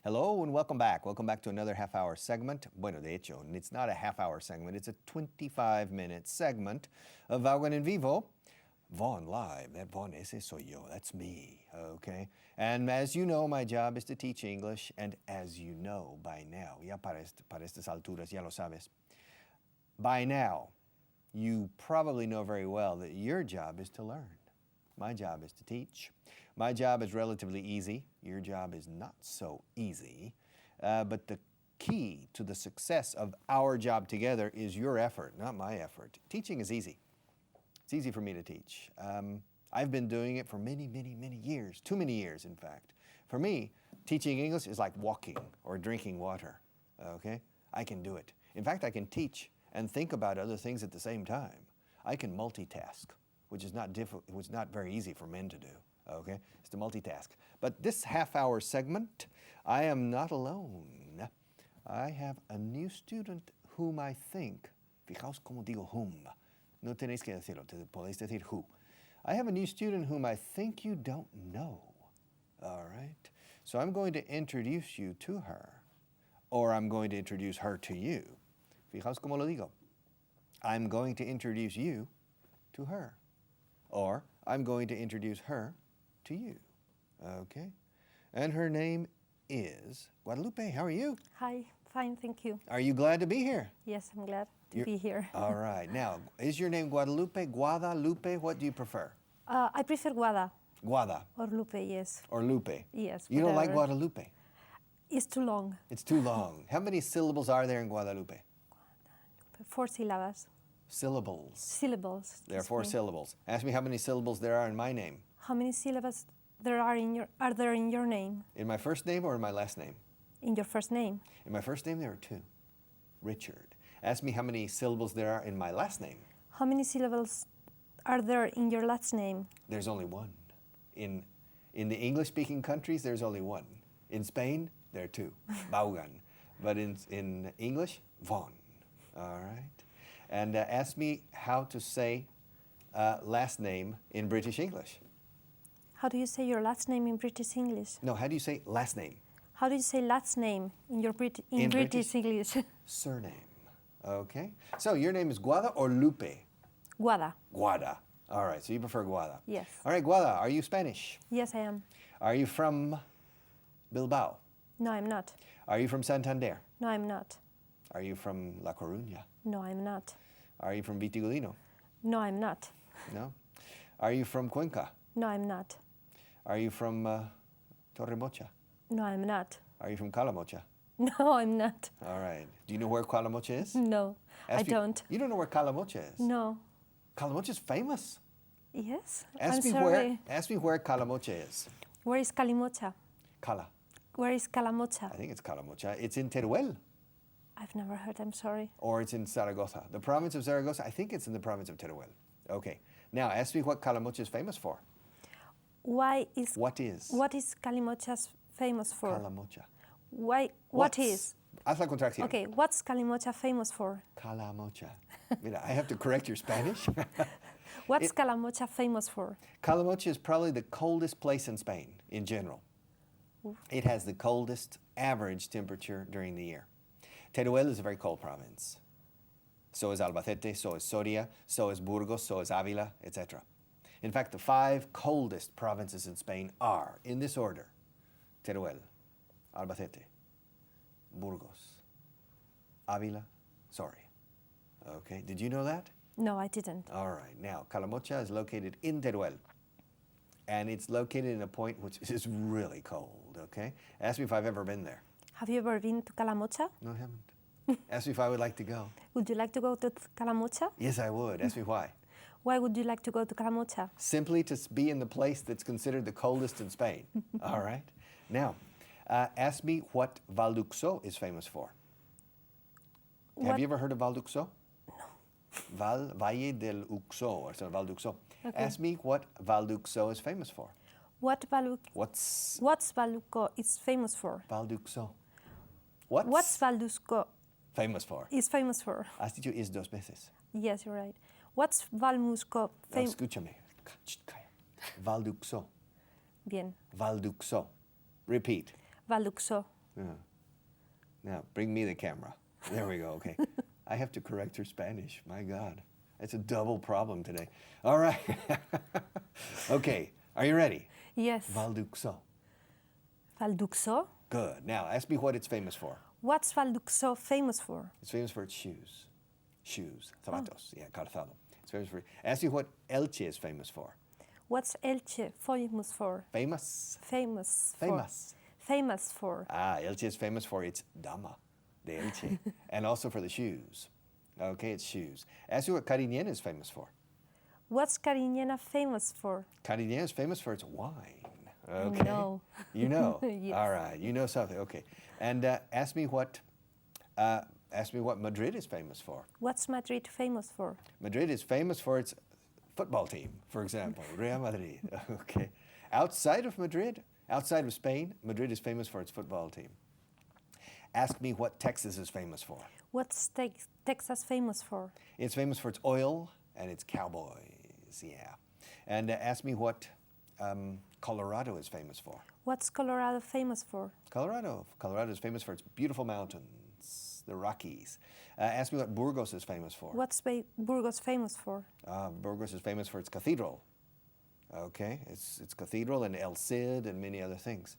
Hello and welcome back. Welcome back to another half-hour segment. Bueno, de hecho, it's not a half-hour segment. It's a 25-minute segment of Vaughan in Vivo. Vaughan live. That Vaughan, ese soy yo. That's me, okay? And as you know, my job is to teach English. And as you know by now, ya para estas alturas, ya lo sabes. By now, you probably know very well that your job is to learn. My job is to teach. My job is relatively easy. Your job is not so easy. But the key to the success of our job together is your effort, not my effort. Teaching is easy. It's easy for me to teach. I've been doing it for many, many, many years. Too many years, in fact. For me, teaching English is like walking or drinking water, okay? I can do it. In fact, I can teach and think about other things at the same time. I can multitask, which is not very easy for men to do, okay? It's to multitask. But this half-hour segment, I am not alone. I have a new student whom I think, fijaos como digo whom, no tenéis que decirlo, podéis decir who. I have a new student whom I think you don't know, all right? So I'm going to introduce you to her, or I'm going to introduce her to you. Fijaos como lo digo. I'm going to introduce you to her. Or I'm going to introduce her to you, okay? And her name is Guadalupe. How are you? Hi, fine, thank you. Are you glad to be here? Yes, I'm glad to be here. All right. Now, is your name Guadalupe, Guadalupe? What do you prefer? I prefer Guada. Guada. Or Lupe, yes. Or Lupe? Yes. You don't like whatever. Guadalupe? It's too long. It's too long. How many syllables are there in Guadalupe? 4 syllables. Syllables. Syllables. There are 4 syllables. Ask me how many syllables there are in my name. How many syllables are there in your name? In my first name or in my last name? In your first name? In my first name, there are 2. Richard. Ask me how many syllables there are in my last name. How many syllables are there in your last name? There's only 1. In the English-speaking countries, there's only 1. In Spain, there are 2. Vaughan. But in English, Vaughan. All right. And ask me how to say last name in British English. How do you say your last name in British English? No, how do you say last name? How do you say last name in your British English? Surname. Okay. So your name is Guada or Lupe? Guada. Guada. All right, so you prefer Guada. Yes. All right, Guada, are you Spanish? Yes, I am. Are you from Bilbao? No, I'm not. Are you from Santander? No, I'm not. Are you from La Coruña? No, I'm not. Are you from Vitigudino? No, I'm not. No. Are you from Cuenca? No, I'm not. Are you from Torremocha? No, I'm not. Are you from Calamocha? No, I'm not. All right. Do you know where Calamocha is? No, I don't. You don't know where Calamocha is? No. Calamocha is famous. Yes? Ask me where Calamocha is. Where is Calimocha? Cala. Where is Calamocha? I think it's Calamocha. It's in Teruel. I've never heard, I'm sorry. Or it's in Zaragoza. The province of Zaragoza, I think it's in the province of Teruel. Okay. Now, ask me what Calamocha is famous for. What is Calimocha famous for? Calamocha. What is? Haz la contracción. Okay, what's Calimocha famous for? Calamocha. Mira, I have to correct your Spanish. What's Calamocha famous for? Calamocha is probably the coldest place in Spain, in general. It has the coldest average temperature during the year. Teruel is a very cold province. So is Albacete, so is Soria, so is Burgos, so is Ávila, etc. In fact, the 5 coldest provinces in Spain are, in this order, Teruel, Albacete, Burgos, Ávila, Soria. Okay, did you know that? No, I didn't. All right, now, Calamocha is located in Teruel. And it's located in a point which is really cold, okay? Ask me if I've ever been there. Have you ever been to Calamocha? No, I haven't. Ask me if I would like to go. Would you like to go to Calamocha? Yes, I would. Ask me why. Why would you like to go to Calamocha? Simply to be in the place that's considered the coldest in Spain. All right? Now, ask me what Valduxo is famous for. Have you ever heard of Valduxo? No. Valle del Uxo, or so Valduxo. Okay. Ask me what Valduxo is famous for. What's Valduxo is famous for? Valduxo. What's Valduxo famous for? Is famous for? Has dicho is 2 veces. Yes, you're right. What's Valmusco famous? Escúchame. Valduxo. Bien. Valduxo. Repeat. Valduxo. Yeah. Now, bring me the camera. There we go, okay. I have to correct her Spanish, my God. It's a double problem today. All right. Okay, are you ready? Yes. Valduxo. Valduxo. Good. Now, ask me what it's famous for. What's Valduxo famous for? It's famous for its shoes. Shoes, zapatos, yeah, calzado. It's famous for. Ask me what Elche is famous for. What's Elche famous for? Famous. Famous for. Famous. Famous for. Elche is famous for its dama de Elche, and also for the shoes. Okay, it's shoes. Ask you what Cariñena is famous for. What's Cariñena famous for? Cariñena is famous for its wine. Okay. No. You know. Yes. All right. You know something. Okay. And ask me what Madrid is famous for. What's Madrid famous for? Madrid is famous for its football team, for example, Real Madrid. Okay. Outside of Madrid, outside of Spain, Madrid is famous for its football team. Ask me what Texas is famous for. What's Texas famous for? It's famous for its oil and its cowboys, yeah. And ask me what Colorado is famous for. What's Colorado famous for? Colorado is famous for its beautiful mountains, the Rockies. Ask me what Burgos is famous for. What's Burgos famous for? Burgos is famous for its cathedral. Okay, it's cathedral and El Cid and many other things.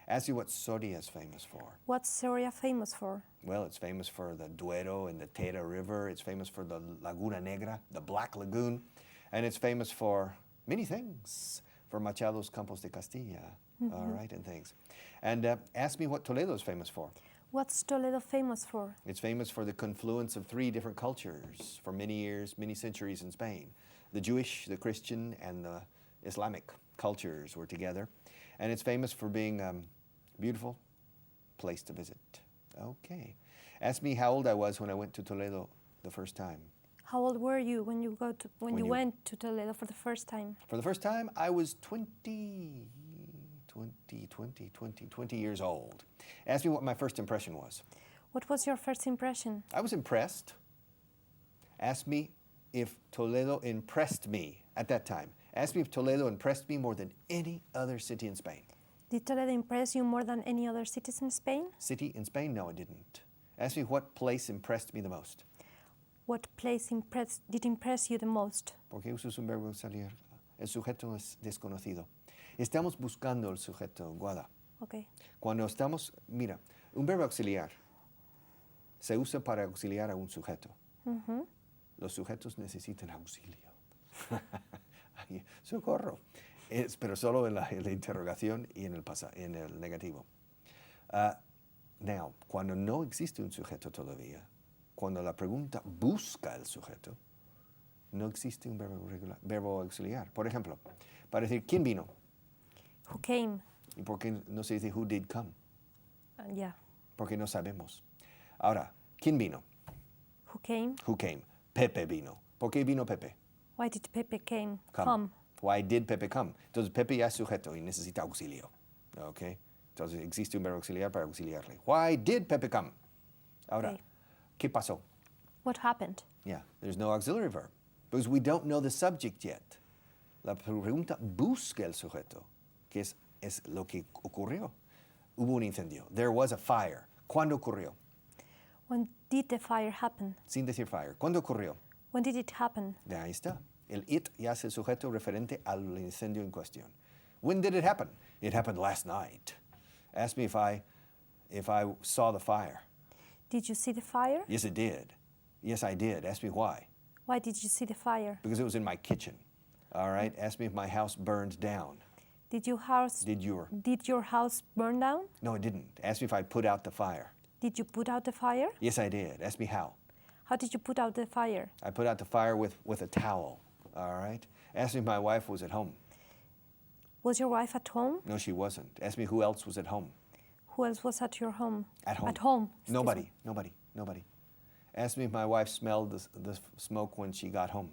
Ask you what Soria is famous for. What's Soria famous for? Well, it's famous for the Duero and the Tera River. It's famous for the Laguna Negra, the Black Lagoon. And it's famous for many things, for Machado's Campos de Castilla, all right, and things. And ask me what Toledo is famous for. What's Toledo famous for? It's famous for the confluence of 3 different cultures for many years, many centuries in Spain. The Jewish, the Christian, and the Islamic cultures were together. And it's famous for being a beautiful place to visit. Okay. Ask me how old I was when I went to Toledo the first time. How old were you when you went to Toledo for the first time? For the first time, I was 20 years old. Ask me what my first impression was. What was your first impression? I was impressed. Ask me if Toledo impressed me at that time. Ask me if Toledo impressed me more than any other city in Spain. Did Toledo impress you more than any other cities in Spain? City in Spain? No, it didn't. Ask me what place impressed me the most. What place did impress you the most? Porque usas un verbo auxiliar. El sujeto es desconocido. Estamos buscando el sujeto, Guada. Okay. Cuando estamos, mira, un verbo auxiliar se usa para auxiliar a un sujeto. Los sujetos necesitan auxilio. Ay, socorro. Pero solo en la interrogación y en el negativo. Now, cuando no existe un sujeto todavía, cuando la pregunta busca el sujeto, no existe un verbo auxiliar. Por ejemplo, para decir ¿quién vino? Who came? ¿Y por qué no se dice who did come? Yeah. Porque no sabemos. Ahora, ¿quién vino? Who came? Who came? Pepe vino. ¿Por qué vino Pepe? Why did Pepe Come. Why did Pepe come? Entonces Pepe ya es sujeto y necesita auxilio. Okay? Entonces existe un verbo auxiliar para auxiliarle. Why did Pepe come? Ahora, Okay. ¿qué pasó? What happened? Yeah, there's no auxiliary verb because we don't know the subject yet. La pregunta busca el sujeto, que es lo que ocurrió. Hubo un incendio. There was a fire. ¿Cuándo ocurrió? When did the fire happen? Sin decir fire. ¿Cuándo ocurrió? When did it happen? De ahí está. El it ya es el sujeto referente al incendio en cuestión. When did it happen? It happened last night. Ask me if I saw the fire. Did you see the fire? Yes, it did. Yes, I did. Ask me why. Why did you see the fire? Because it was in my kitchen. All right? Ask me if my house burned down. Did your house burn down? No, it didn't. Ask me if I put out the fire. Did you put out the fire? Yes, I did. Ask me how. How did you put out the fire? I put out the fire with a towel. All right? Ask me if my wife was at home. Was your wife at home? No, she wasn't. Ask me who else was at home. Who else was at your home? At home. At home. Nobody. Ask me if my wife smelled the smoke when she got home.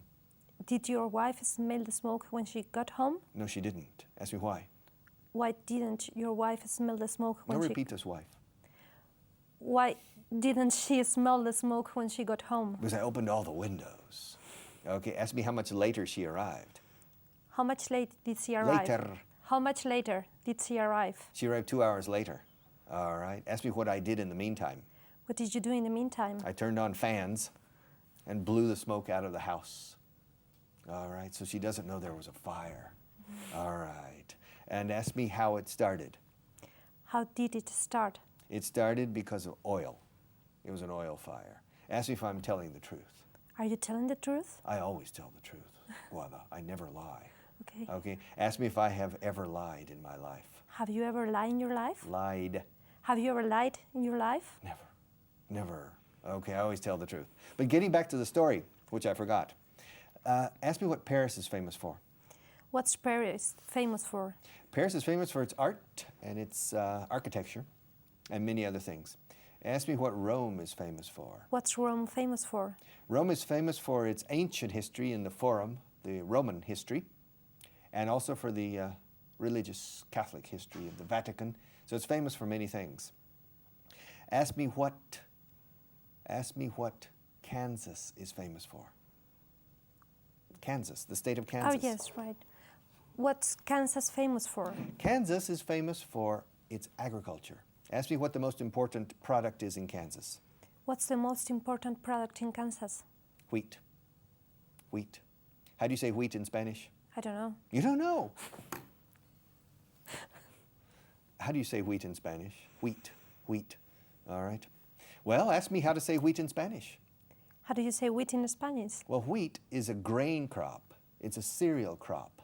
Did your wife smell the smoke when she got home? No, she didn't. Ask me why. Why didn't your wife smell the smoke when No, repeat this, wife. Why didn't she smell the smoke when she got home? Because I opened all the windows. Okay, ask me how much later she arrived. How much late did she arrive? Later. How much later did she arrive? She arrived 2 hours later. All right. Ask me what I did in the meantime. What did you do in the meantime? I turned on fans and blew the smoke out of the house. All right. So she doesn't know there was a fire. All right. And ask me how it started. How did it start? It started because of oil. It was an oil fire. Ask me if I'm telling the truth. Are you telling the truth? I always tell the truth, Guada. I never lie. Okay. Okay. Ask me if I have ever lied in my life. Have you ever lied in your life? Lied. Have you ever lied in your life? Never. Never. Okay, I always tell the truth. But getting back to the story, which I forgot, ask me what Paris is famous for. What's Paris famous for? Paris is famous for its art and its architecture and many other things. Ask me what Rome is famous for. What's Rome famous for? Rome is famous for its ancient history in the Forum, the Roman history, and also for the religious Catholic history of the Vatican. So it's famous for many things. Ask me what Kansas is famous for. Kansas, the state of Kansas. Oh, yes, right. What's Kansas famous for? Kansas is famous for its agriculture. Ask me what the most important product is in Kansas. What's the most important product in Kansas? Wheat. Wheat. How do you say wheat in Spanish? I don't know. You don't know. How do you say wheat in Spanish? Wheat. Wheat. All right. Well, ask me how to say wheat in Spanish. How do you say wheat in Spanish? Well, wheat is a grain crop. It's a cereal crop,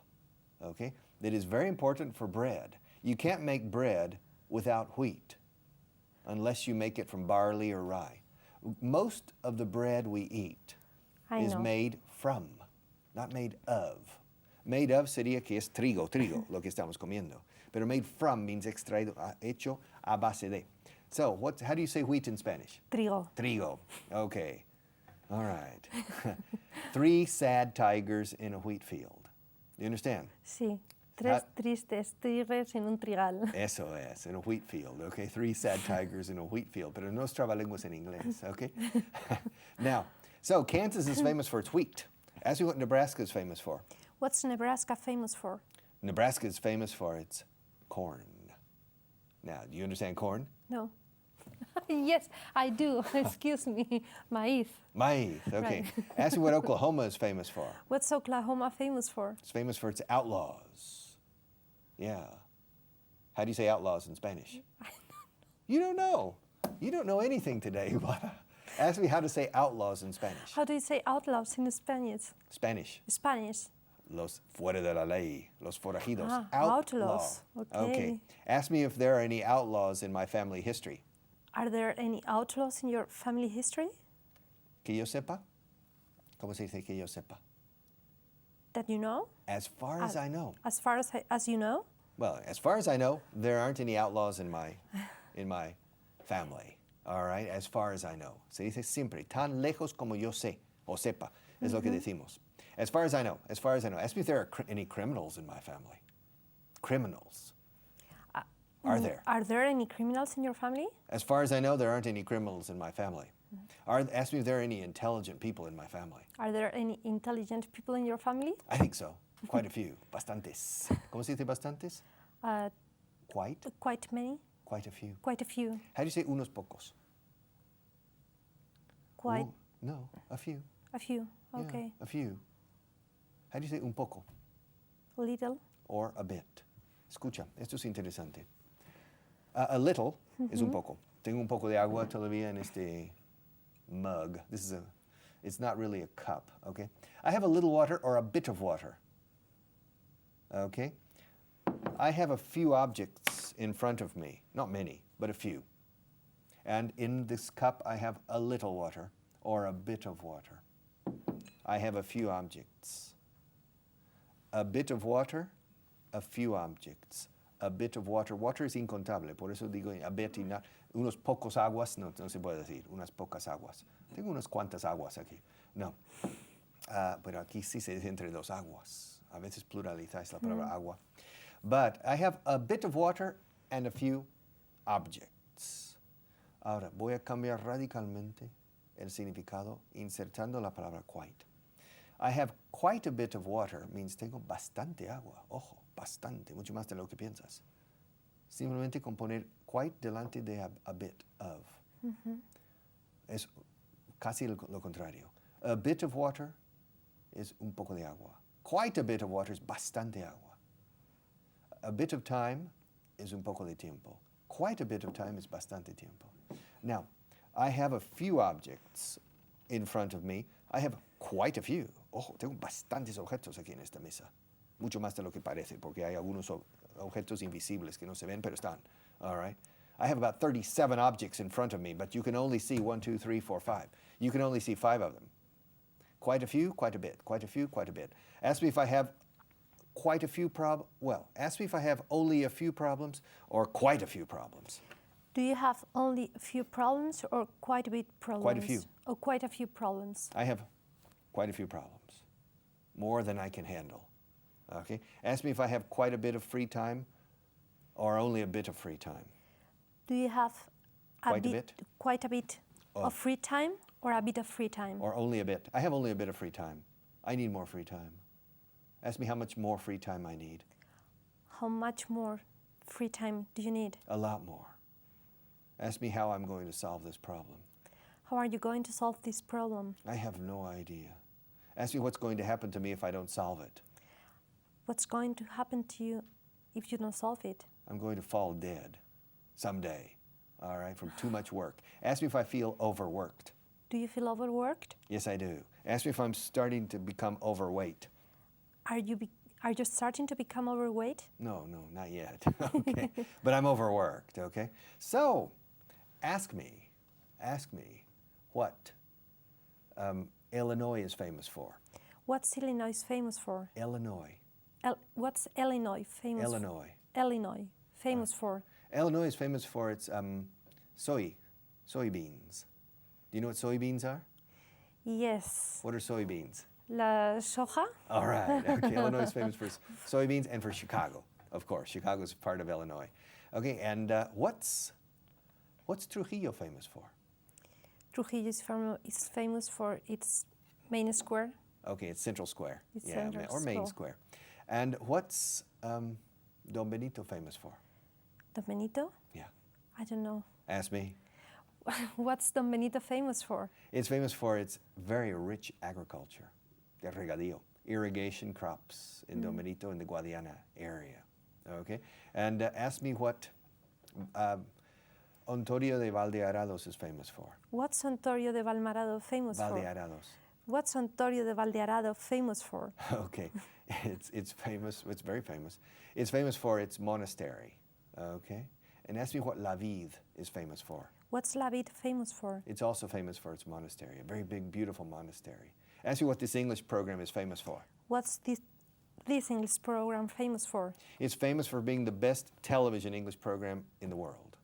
okay, that is very important for bread. You can't make bread without wheat unless you make it from barley or rye. Most of the bread we eat is made from, not made of. Made of sería que es trigo, lo que estamos comiendo. Pero made from means extraído, hecho a base de. So, how do you say wheat in Spanish? Trigo. Trigo. Okay. All right. 3 sad tigers in a wheat field. Do you understand? Sí. 3 tristes tigres en un trigal. Eso es, in a wheat field, okay? 3 sad tigers in a wheat field, pero no es trabalenguas en inglés, okay? Now, so Kansas is famous for its wheat. Ask me what Nebraska is famous for. What's Nebraska famous for? Nebraska is famous for its corn. Now, do you understand corn? No. Yes, I do. Excuse me. Maíz. Maíz, okay. Right. Ask me what Oklahoma is famous for. What's Oklahoma famous for? It's famous for its outlaws. Yeah. How do you say outlaws in Spanish? You don't know. You don't know anything today. Ask me how to say outlaws in Spanish. How do you say outlaws in Spanish? Spanish. Spanish. Los fuera de la ley. Los forajidos. Outlaws. Okay. Ask me if there are any outlaws in my family history. Are there any outlaws in your family history? Que yo sepa? ¿Cómo se dice que yo sepa? That you know? As far as I know. As far as you know? Well, as far as I know, there aren't any outlaws in my family. All right, as far as I know. Se dice siempre, tan lejos como yo sé, o sepa, es lo que decimos. As far as I know, as far as I know. Ask me if there are any criminals in my family. Criminals. Are there? Are there any criminals in your family? As far as I know, there aren't any criminals in my family. Ask me if there are any intelligent people in my family. Are there any intelligent people in your family? I think so. Quite a few. Bastantes. ¿Cómo se dice bastantes? Quite? Quite many. Quite a few. Quite a few. How do you say unos pocos? Quite. No, a few. A few. Yeah, Okay. a few. How do you say un poco? Little. Or a bit. Escucha, esto es interesante. A little es un poco. Tengo un poco de agua todavía en este mug. It's not really a cup, okay? I have a little water or a bit of water, okay? I have a few objects in front of me, not many, but a few. And in this cup, I have a little water or a bit of water. I have a few objects. A bit of water, a few objects. A bit of water. Water es incontable, por eso digo a bit y not. Unos pocos aguas, no se puede decir, unas pocas aguas. Tengo unas cuantas aguas aquí. No. Pero aquí sí se dice entre dos aguas. A veces pluralizáis la palabra agua. But I have a bit of water and a few objects. Ahora, voy a cambiar radicalmente el significado insertando la palabra quite. I have quite a bit of water means tengo bastante agua. Ojo, bastante, mucho más de lo que piensas. simplemente con poner quite delante de a bit of. Es casi lo contrario. A bit of water es un poco de agua. Quite a bit of water es bastante agua. A bit of time is un poco de tiempo. Quite a bit of time is bastante tiempo. Now, I have a few objects in front of me. I have quite a few. Ojo, tengo bastantes objetos aquí en esta mesa. Mucho más de lo que parece, porque hay algunos objetos invisibles que no se ven, pero están. All right? I have about 37 objects in front of me, but you can only see 1, 2, 3, 4, 5. You can only see 5 of them. Quite a few, quite a bit. Quite a few, quite a bit. Ask me if I have quite a few problems. Well, ask me if I have only a few problems or quite a few problems. Do you have only a few problems or quite a bit problems? Quite a few. Or quite a few problems. I have quite a few problems. More than I can handle. Okay? Ask me if I have quite a bit of free time or only a bit of free time. Do you have Quite a bit? Quite a bit of free time or a bit of free time? Or only a bit. I have only a bit of free time. I need more free time. Ask me how much more free time I need. How much more free time do you need? A lot more. Ask me how I'm going to solve this problem. How are you going to solve this problem? I have no idea. Ask me what's going to happen to me if I don't solve it. What's going to happen to you if you don't solve it? I'm going to fall dead someday, all right, from too much work. Ask me if I feel overworked. Do you feel overworked? Yes, I do. Ask me if I'm starting to become overweight. Are you starting to become overweight? No, not yet. Okay, but I'm overworked. Okay, so ask me what Illinois is famous for. What's Illinois famous for? Illinois. What's Illinois famous? Illinois. Illinois famous for? Illinois is famous for its soybeans. Do you know what soybeans are? Yes. What are soybeans? La soja? All right. Okay. Illinois is famous for soybeans and for Chicago, of course. Chicago is part of Illinois. Okay. And what's Trujillo famous for? Trujillo is famous for its main square. Okay, it's Central Square. It's yeah, Central or Main Square. Square. And what's Don Benito famous for? Don Benito? Yeah. I don't know. Ask me. What's Don Benito famous for? It's famous for its very rich agriculture, de regadío, irrigation crops in Don Benito in the Guadiana area. Okay, and ask me what Ontorio de Valdearados is famous for. What's Ontorio de Valmarado famous Valdearados. for? What's Ontorio de Valdearado famous for? Okay, it's famous. It's very famous. It's famous for its monastery. Okay, and ask me what La Vide is famous for. What's La Vide famous for? It's also famous for its monastery, a very big, beautiful monastery. Ask me what this English program is famous for. What's this English program famous for? It's famous for being the best television English program in the world.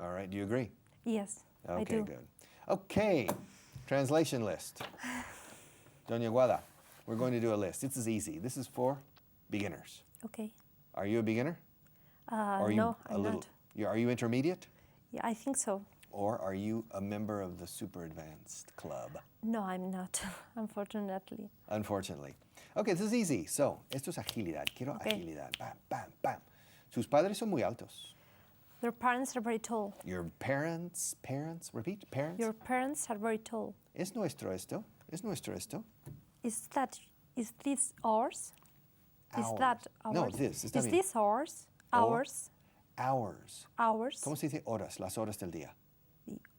All right, do you agree? Yes, okay, I do. Good. Okay, translation list. Doña Guada, we're going to do a list. This is easy. This is for beginners. Okay. Are you a beginner? Or are you no, I'm not. Are you intermediate? Yeah, I think so. Or are you a member of the super advanced club? No, I'm not, unfortunately. Unfortunately. Okay, this is easy. So, esto es agilidad. Quiero agilidad. Bam, bam, bam. Sus padres son muy altos. Their parents are very tall. Your parents, repeat, parents. Your parents are very tall. ¿Es nuestro esto? ¿Es nuestro esto? Is this ours? Ours. Is that ours? No, this. Is this ours? Ours? Ours. Ours? ¿Cómo se dice horas? Las horas del día.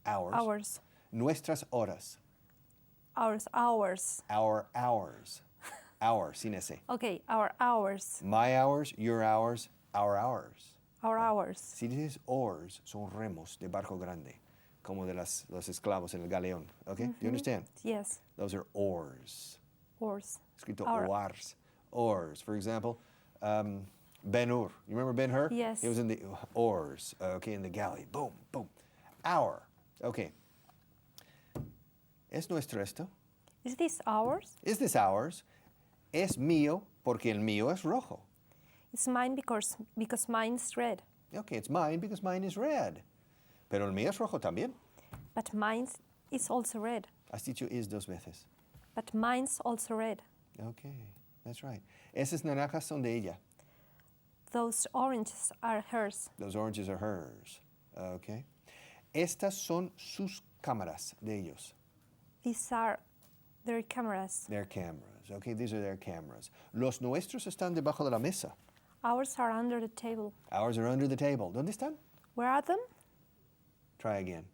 Hours. Ours. Nuestras horas. Ours. Our hours. Our, sin ese. Okay, our hours. My hours, your hours, our hours. Our hours. Si dices oars, son remos de barco grande, como de los esclavos en el galeón. Okay? Do you understand? Yes. Those are oars. Oars. Escrito Our- oars. Oars. For example, Ben-Hur. You remember Ben-Hur? Yes. He was in the oars, okay, in the galley. Boom, boom. Our. Okay. ¿Es nuestro esto? Is this ours? Is this ours? Es mío porque el mío es rojo. It's mine because mine's red. Okay, it's mine because mine is red. Pero el mío es rojo también. But mine's is also red. Has dicho is dos veces. But mine's also red. Okay, that's right. Esas naranjas son de ella. Those oranges are hers. Those oranges are hers. Okay. Estas son sus cámaras de ellos. These are their cameras. Their cameras. Okay, these are their cameras. Los nuestros están debajo de la mesa. Ours are under the table. Ours are under the table. ¿Dónde están? Where are them? Try again.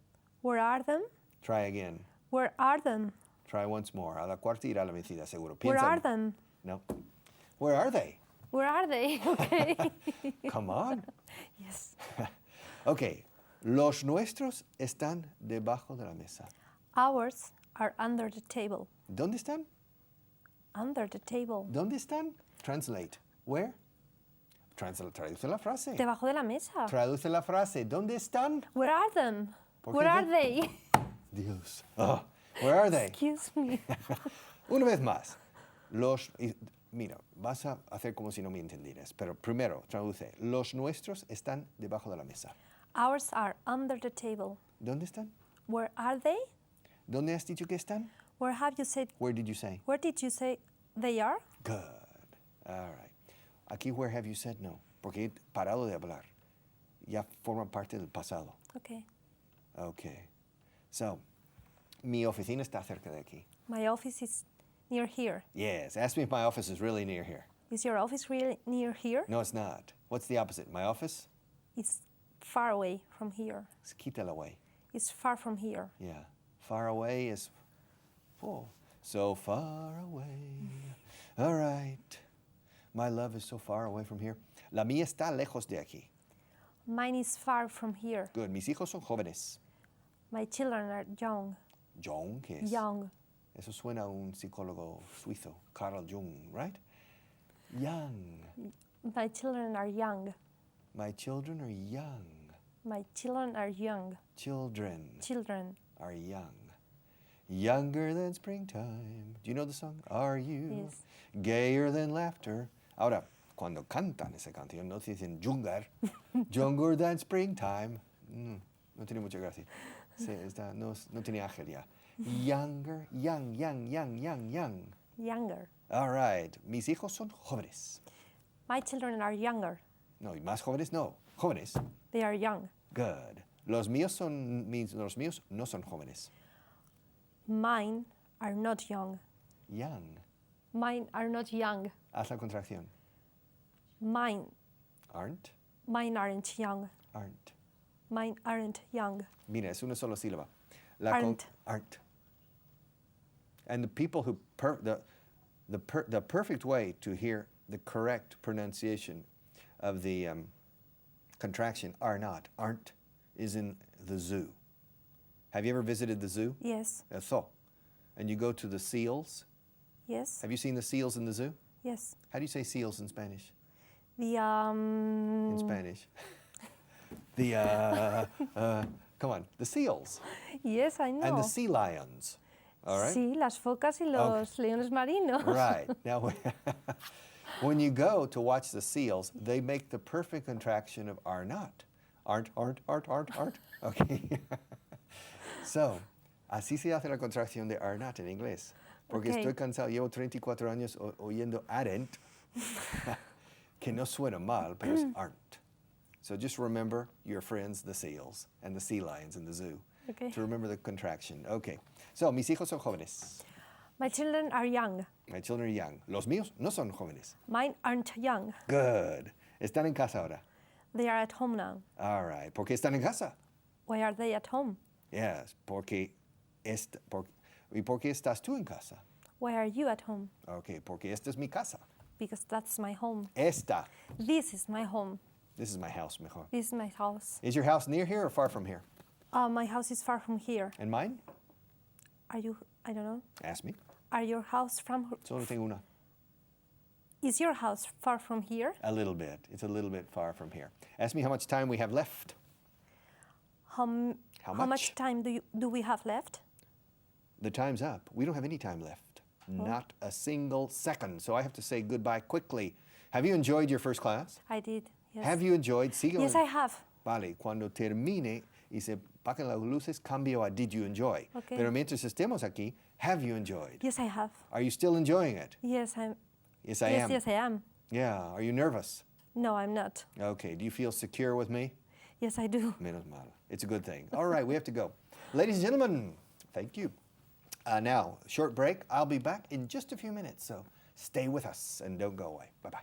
Where are them? Try again. Where are them? Try once more. A la cuarta irá la vencida, seguro. Where Piensa. are them? No. Where are they? Where are they? Okay. Come on. Yes. Okay. Los nuestros están debajo de la mesa. Ours are under the table. ¿Dónde están? Under the table. ¿Dónde están? Translate. Where? Traduce la frase. Debajo de la mesa. Traduce la frase. ¿Dónde están? Where are them? ¿Por qué Where are no? they? Dios. Oh, where are they? Excuse me. Una vez más. Mira, vas a hacer como si no me entendieras, pero primero traduce. Los nuestros están debajo de la mesa. Ours are under the table. ¿Dónde están? Where are they? ¿Dónde has dicho que están? Where have you said? Where did you say? Where did you say they are? Good. All right. Aquí, where have you said no? Porque he parado de hablar. Ya forman parte del pasado. Okay. Okay. So, mi oficina está cerca de aquí. My office is near here. Yes. Ask me if my office is really near here. Is your office really near here? No, it's not. What's the opposite? My office? It's far away from here. Quítala away. It's far from here. Yeah. Far away is, oh, so far away. All right. My love is so far away from here. La mía está lejos de aquí. Mine is far from here. Good. Mis hijos son jóvenes. My children are young. Jung, ¿qué es? Young. Eso suena a un psicólogo suizo, Carl Jung, right? Young. My children are young. My children are young. My children are young. Children Children. are young. Younger than springtime. Do you know the song? Are you Yes. gayer than laughter? Ahora, cuando cantan esa canción, no dicen younger. Younger than springtime. No tiene mucha gracia. No tiene ángel ya. Younger, young. Younger. All right. Mis hijos son jóvenes. My children are younger. No, ¿y más jóvenes? No, jóvenes. They are young. Good. Los míos no son jóvenes. Mine are not young. Young. Mine are not young. Haz la contracción. Mine Aren't. aren't young. Aren't. Mine aren't young. Mira, es una sola sílaba. Aren't. Aren't. And the people who the perfect way to hear the correct pronunciation of the contraction are not, aren't, is in the zoo. Have you ever visited the zoo? Yes. Eso. And you go to the seals. Yes. Have you seen the seals in the zoo? Yes. How do you say seals in Spanish? The In Spanish. Come on, the seals. Yes, I know. And the sea lions. All right? Sí, las focas y los leones marinos. Right. Now, when you go to watch the seals, they make the perfect contraction of are not. Aren't. Okay. So, así se hace la contracción de are not en inglés. Porque Okay. estoy cansado, llevo 34 años oyendo aren't, que no suena mal, pero es aren't. So just remember your friends, the seals, and the sea lions in the zoo. Okay. To remember the contraction. Okay. So, mis hijos son jóvenes. My children are young. My children are young. Los míos no son jóvenes. Mine aren't young. Good. Están en casa ahora. They are at home now. All right. ¿Por qué están en casa? Why are they at home? Yes. ¿Y por qué estás tú en casa? Why are you at home? Okay. Porque esta es mi casa. Because that's my home. Esta. This is my home. This is my house, mejor. This is my house. Is your house near here or far from here? My house is far from here. And mine? Are you, I don't know. Ask me. Are your house from, Solo tengo una. is your house far from here? A little bit. It's a little bit far from here. Ask me how much time we have left. How much? much time do we have left? The time's up. We don't have any time left. Not a single second. So I have to say goodbye quickly. Have you enjoyed your first class? I did, yes. Have you enjoyed? Sigo. Yes, I have. Vale, cuando termine y se apaguen las luces, cambio a did you enjoy. Okay. Pero mientras estemos aquí, have you enjoyed? Yes, I have. Are you still enjoying it? Yes, Yes, I am. Yes, I am. Yeah. Are you nervous? No, I'm not. Okay, do you feel secure with me? Yes, I do. Menos mal. It's a good thing. All right, we have to go. Ladies and gentlemen, thank you. Now, short break. I'll be back in just a few minutes, so stay with us and don't go away. Bye-bye.